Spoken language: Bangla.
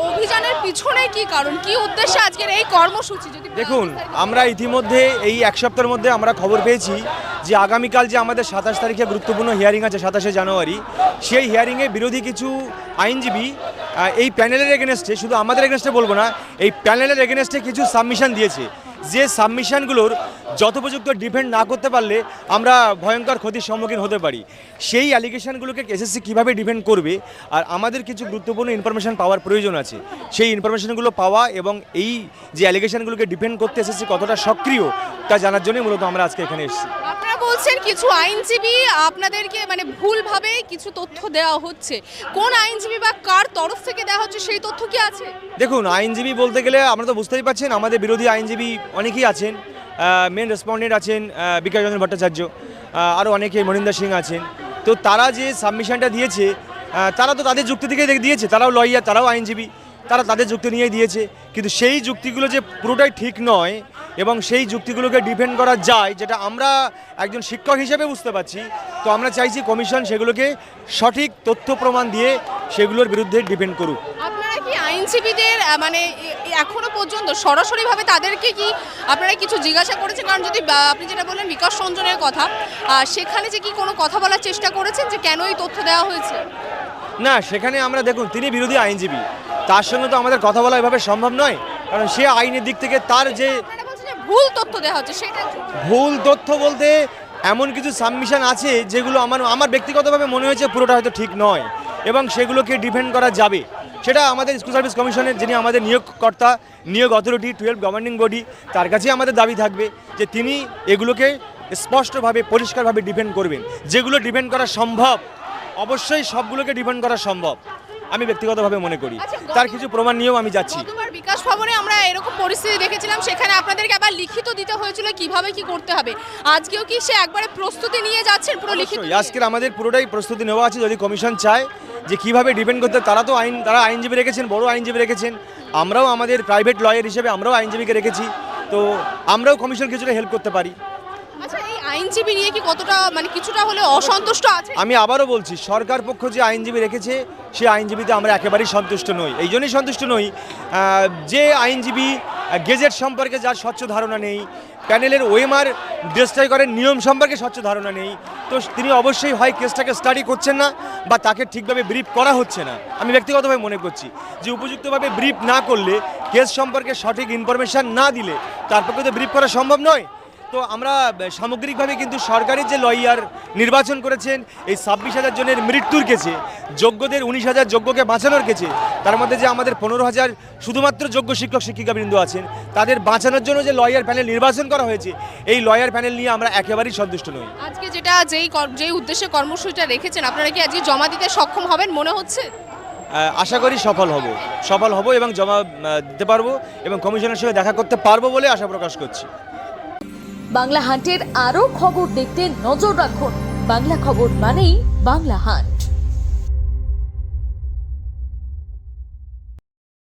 অভিযানের পিছনে কি কারণ, কি উদ্দেশ্যে আজকের এই কর্মসূচি? যদি দেখুন, আমরা ইতিমধ্যে এই এক সপ্তাহের মধ্যে আমরা খবর পেয়েছি যে আগামীকাল যে আমাদের 27 তারিখে গুরুত্বপূর্ণ হিয়ারিং আছে 27শে জানুয়ারি, সেই হিয়ারিংয়ে বিরোধী কিছু আইনজীবী এই প্যানেলের এগেনস্টে, শুধু আমাদের এগেনস্টে বলবো না, এই প্যানেলের এগেনস্টে কিছু সাবমিশন দিয়েছে, যে সাবমিশনগুলোর যথোপযুক্ত ডিফেন্ড না করতে পারলে আমরা ভয়ঙ্কর ক্ষতির সম্মুখীন হতে পারি। সেই অ্যালিগেশনগুলোকে এসএসসি কীভাবে ডিফেন্ড করবে, আর আমাদের কিছু গুরুত্বপূর্ণ ইনফরমেশন পাওয়ার প্রয়োজন আছে। সেই ইনফরমেশনগুলো পাওয়া এবং এই যে অ্যালিগেশনগুলোকে ডিফেন্ড করতে এসএসসি কতটা সক্রিয় তা জানার জন্যই মূলত আমরা আজকে এখানে এসেছি। আপনারা বলছেন কিছু আইনজীবী আপনাদেরকে মানে ভুলভাবে কিছু তথ্য দেওয়া হচ্ছে, কোন আইনজীবী বা কার তরফ থেকে দেওয়া হচ্ছে সেই তথ্য কি আছে? দেখুন, আইনজীবী বলতে গেলে আমরা তো বুঝতেই পারছেন, আমাদের বিরোধী আইনজীবী অনেকেই আছেন। মেন রেসপন্ডেন্ট আছেন বিকাশ রঞ্জন ভট্টাচার্য, আরও অনেকে মনিন্দর সিং আছেন। তো তারা যে সাবমিশনটা দিয়েছে, তারা তো তাদের যুক্তি থেকে দিয়েছে, তারাও লয়ার, তারাও আইনজীবী, তারা তাদের যুক্তি নিয়েই দিয়েছে। কিন্তু সেই যুক্তিগুলো যে পুরোটাই ঠিক নয় এবং সেই যুক্তিগুলোকে ডিফেন্ড করা যায়, যেটা আমরা একজন শিক্ষক হিসেবে বুঝতে পারছি। তো আমরা চাইছি কমিশন সেগুলোকে সঠিক তথ্য প্রমাণ দিয়ে সেগুলোর বিরুদ্ধে ডিফেন্ড করুক। আপনারা কি আইনজীবীদের মানে এখনো পর্যন্ত সরাসরিভাবে তাদেরকে কি আপনারা কিছু জিজ্ঞাসা করেছেন? কারণ যদি আপনি যেটা বললেন বিকাশ রঞ্জনের কথা, সেখানে যে কি কোনো কথা বলার চেষ্টা করেছেন যে কেন এই তথ্য দেওয়া হয়েছে? না, সেখানে আমরা, দেখুন, তিনি বিরোধী আইনজীবী, তার সঙ্গে তো আমাদের কথা বলা এভাবে সম্ভব নয়, কারণ সে আইনের দিক থেকে তার যে ভুল তথ্য দেওয়া হচ্ছে সেটা ভুল তথ্য বলতে এমন কিছু সাবমিশন আছে যেগুলো আমার ব্যক্তিগতভাবে মনে হয়েছে পুরোটা হয়তো ঠিক নয় এবং সেগুলোকে ডিফেন্ড করা যাবে। সেটা আমাদের স্কুল সার্ভিস কমিশনের, যিনি আমাদের নিয়োগকর্তা, নিয়োগ অথরিটি, 12 গভর্নিং বডি, তার কাছেই আমাদের দাবি থাকবে যে তিনি এগুলোকে স্পষ্টভাবে পরিষ্কারভাবে ডিফেন্ড করবেন। যেগুলো ডিফেন্ড করা সম্ভব, অবশ্যই সবগুলোকে ডিফেন্ড করা সম্ভব আমি ব্যক্তিগতভাবে মনে করি। তার কিছু প্রমাণ নিয়েও আমি যাচ্ছি। গতবার বিকাশ ভবনে আমরা এরকম পরিস্থিতি দেখেছিলাম, সেখানে আপনাদেরকে আবার লিখিত দিতে হয়েছিল কিভাবে কি করতে হবে। আজকেও কি সে একবারে প্রস্তুতি নিয়ে যাচ্ছেন পুরো লিখিত? আজকের আমাদের পুরোটাই প্রস্তুতি নেওয়া আছে। যদি কমিশন চায় যে কিভাবে ডিপেন্ড করতে, তারা আইনজীবী রেখেছেন, বড় আইনজীবী রেখেছেন, আমরাও আমাদের প্রাইভেট লয়ার হিসেবে আমরাও আইনজীবীকে রেখেছি। তো আমরাও কমিশন কিছুটা হেল্প করতে পারি। আচ্ছা, এই আইনজীবী নিয়ে কি কতটা মানে কিছুটা হলে অসন্তুষ্ট আছে? আমি আবারও বলছি, সরকার পক্ষ যে আইনজীবী রেখেছে সেই আইনজীবীতে আমরা একেবারেই সন্তুষ্ট নই। এই জন্যই সন্তুষ্ট নই, যে আইনজীবী গেজেট সম্পর্কে যার স্বচ্ছ ধারণা নেই, প্যানেলের ওএমআর ডিস্ট্রয় করেন নিয়ম সম্পর্কে স্বচ্ছ ধারণা নেই, তো তিনি অবশ্যই হয় কেসটাকে স্টাডি করছেন না বা তাকে ঠিকভাবে ব্রিফ করা হচ্ছে না। আমি ব্যক্তিগতভাবে মনে করছি যে উপযুক্তভাবে ব্রিফ না করলে, কেস সম্পর্কে সঠিক ইনফরমেশান না দিলে তার পক্ষে তো ব্রিফ করা সম্ভব নয়। তো আমরা সামগ্রিকভাবে কিন্তু সরকারের যে লয়ার নির্বাচন করেছেন এই 26,000 জনের মৃত্যুর কেসে, যোগ্যদের 19,000 যোগ্যকে বাঁচানোর কেসে, তার মধ্যে যে আমাদের 15,000 শুধুমাত্র যোগ্য শিক্ষক শিক্ষিকাবৃন্দ আছেন, তাদের বাঁচানোর জন্য যে লয়ার প্যানেল নির্বাচন করা হয়েছে, এই লয়ার প্যানেল নিয়ে আমরা একেবারেই সন্তুষ্ট নই। আজকে যেই উদ্দেশ্যে কর্মসূচিটা রেখেছেন, আপনারা কি আজকে জমা দিতে সক্ষম হবেন মনে হচ্ছে? আশা করি সফল হব এবং জমা দিতে পারবো এবং কমিশনের সঙ্গে দেখা করতে পারবো বলে আশা প্রকাশ করছি। বাংলা হান্টের আরও খবর দেখতে নজর রাখুন। বাংলা খবর মানেই বাংলা হান্ট।